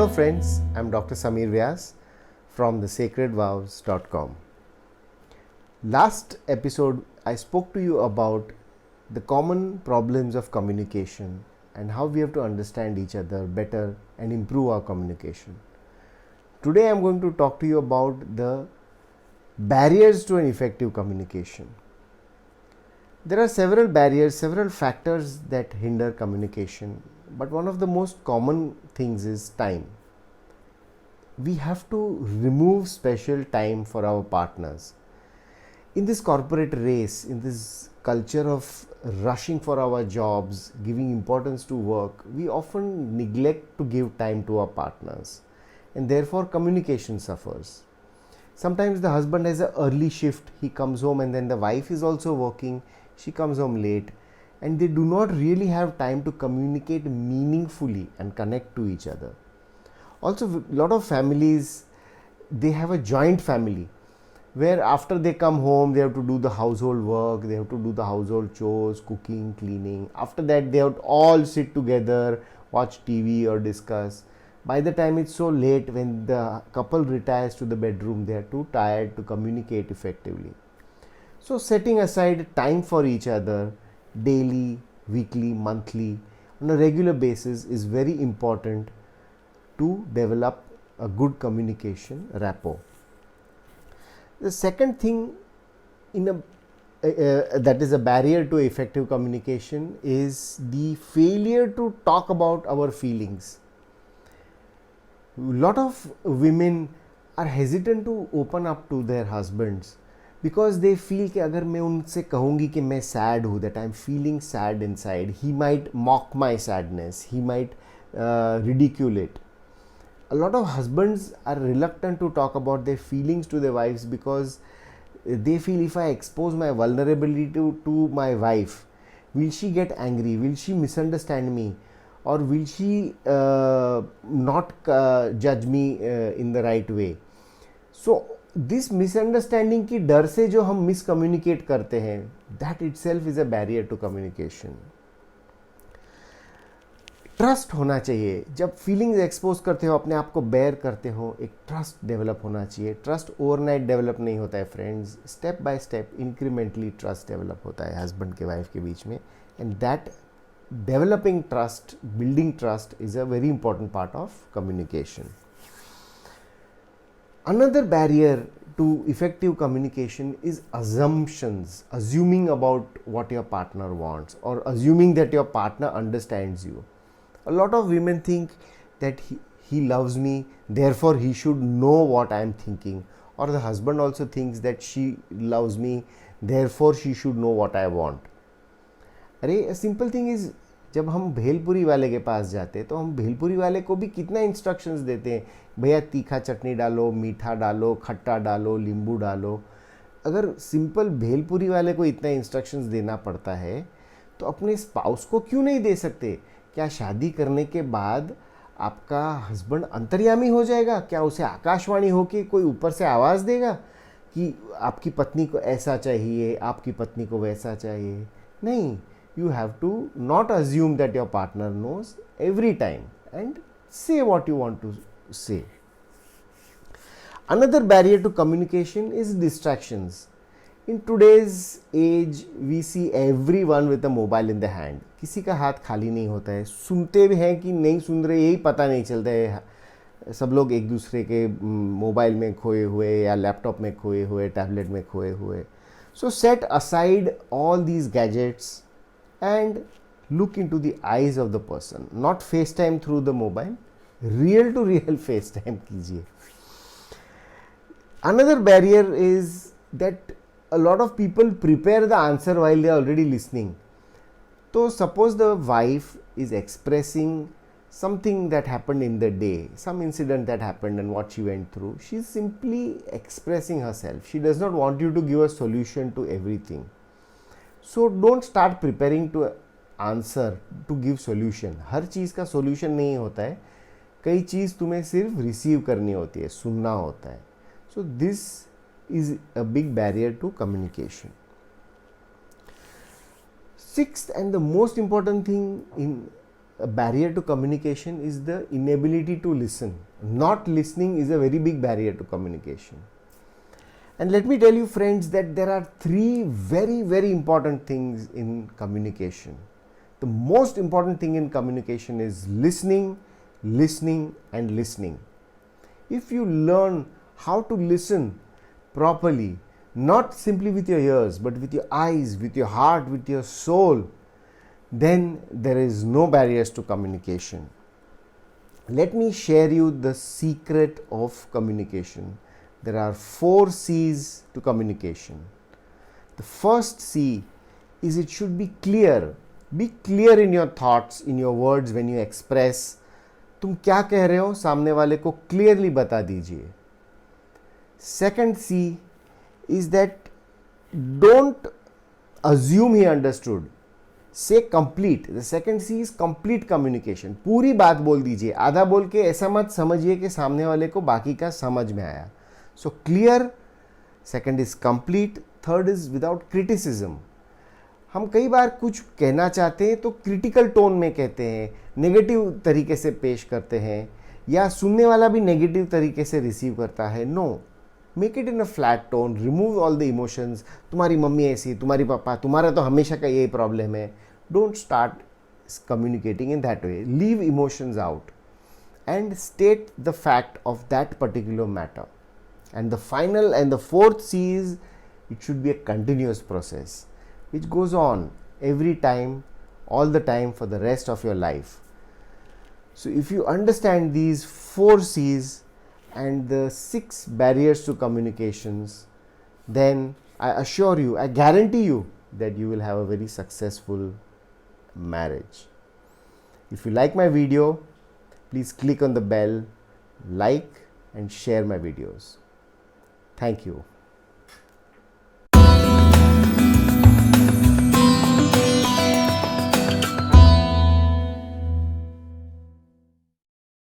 friends, I'm Dr. Samir Vyas from thesacredvows.com. Last episode, I spoke to you about the common problems of communication and how we have to understand each other better and improve our communication. Today, I'm going to talk to you about the barriers to an effective communication. There are several barriers, several factors that hinder communication, but one of the most common things is time. We have to remove special time for our partners. In this corporate race, in this culture of rushing for our jobs, giving importance to work, we often neglect to give time to our partners, and therefore communication suffers. Sometimes the husband has an early shift, he comes home, and then the wife is also working, she comes home late, and they do not really have time to communicate meaningfully and connect to each other. Also, a lot of families, they have a joint family where after they come home, they have to do the household work, they have to do the household chores, cooking, cleaning. After that, they have to all sit together, watch TV or discuss. By the time it's so late, when the couple retires to the bedroom, they are too tired to communicate effectively. So setting aside time for each other daily, weekly, monthly, on a regular basis is very important to develop a good communication rapport. The second thing that is a barrier to effective communication is the failure to talk about our feelings. A lot of women are hesitant to open up to their husbands because they feel कि अगर मैं उनसे कहूँगी कि मैं sad हूँ, that I'm feeling sad inside, he might mock my sadness, he might ridicule it. A lot of husbands are reluctant to talk about their feelings to their wives because they feel if I expose my vulnerability to my wife, will she get angry, will she misunderstand me, or will she not judge me in the right way. So this misunderstanding की डर से जो हम miscommunicate करते हैं, that itself is a barrier to communication. Trust होना चाहिए. जब फीलिंग्स एक्सपोज करते हो, अपने आप को बेयर करते हो, एक ट्रस्ट डेवलप होना चाहिए. ट्रस्ट ओवरनाइट डेवलप नहीं होता है friends, step by step incrementally trust develop होता है हस्बैंड के वाइफ के बीच में. And that developing trust, building trust is a very important part of communication. Another barrier to effective communication is assumptions, assuming about what your partner wants or assuming that your partner understands you. A lot of women think that he loves me, therefore he should know what I am thinking, or the husband also thinks that she loves me, therefore she should know what I want. अरे a simple thing is, जब हम भेलपुरी वाले के पास जाते हैं तो हम भेलपुरी वाले को भी कितना इंस्ट्रक्शंस देते हैं, भैया तीखा चटनी डालो, मीठा डालो, खट्टा डालो, नींबू डालो. अगर सिंपल भेलपुरी वाले को इतना इंस्ट्रक्शंस देना पड़ता है तो अपने स्पाउस को क्यों नहीं दे सकते? क्या शादी करने के बाद आपका हस्बैंड अंतर्यामी हो जाएगा? क्या उसे आकाशवाणी होके कोई ऊपर से आवाज़ देगा कि आपकी पत्नी को ऐसा चाहिए, आपकी पत्नी को वैसा चाहिए? नहीं. You have to not assume that your partner knows every time and say what you want to say. Another barrier to communication is distractions. In today's age, we see everyone with a mobile in the hand. किसी का हाथ खाली नहीं होता है. सुनते भी हैं कि नहीं सुन रहे, यही पता नहीं चलता है. सब लोग एक दूसरे के मोबाइल में खोए हुए या लैपटॉप में खोए हुए, टैबलेट में खोए हुए. So set aside all these gadgets and look into the eyes of the person, not FaceTime through the mobile, real to real FaceTime कीजिए. Another barrier is that a lot of people prepare the answer while they are already listening. So suppose the wife is expressing something that happened in the day, some incident that happened and what she went through. She is simply expressing herself. She does not want you to give a solution to everything. So don't start preparing to answer, to give solution. हर चीज़ का solution नहीं होता है. कई चीज़ तुम्हें सिर्फ receive करनी होती है, सुनना होता है. So this is a big barrier to communication. Sixth and the most important thing in a barrier to communication is the inability to listen. Not listening is a very big barrier to communication. And let me tell you, friends, that there are three very, very important things in communication. The most important thing in communication is listening, listening, and listening. If you learn how to listen properly, not simply with your ears, but with your eyes, with your heart, with your soul, then there is no barriers to communication. Let me share you the secret of communication. There are 4 C's to communication. The first C is it should be clear. Be clear in your thoughts, in your words when you express. तुम क्या कह रहे हो सामने वाले को clearly बता दीजिए. Second C is that don't assume he understood. Say complete. The second C is complete communication. पूरी बात बोल दीजिए. आधा बोल के ऐसा मत समझिए कि सामने वाले को बाकी का समझ में आया. So clear. Second is complete. Third is without criticism. हम कई बार कुछ कहना चाहते हैं तो क्रिटिकल टोन में कहते हैं, नेगेटिव तरीके से पेश करते हैं, या सुनने वाला भी नेगेटिव तरीके से रिसीव करता है. No, make it in a flat tone. Remove all the emotions. तुम्हारी मम्मी ऐसी, तुम्हारी पापा, तुम्हारा तो हमेशा का यही प्रॉब्लम है. Don't start communicating in that way. Leave emotions out and state the fact of that particular matter. And the final and the fourth C is it should be a continuous process which goes on every time, all the time, for the rest of your life. So if you understand these 4 C's and the 6 barriers to communications, then I assure you, I guarantee you that you will have a very successful marriage. If you like my video, please click on the bell, like and share my videos. Thank you.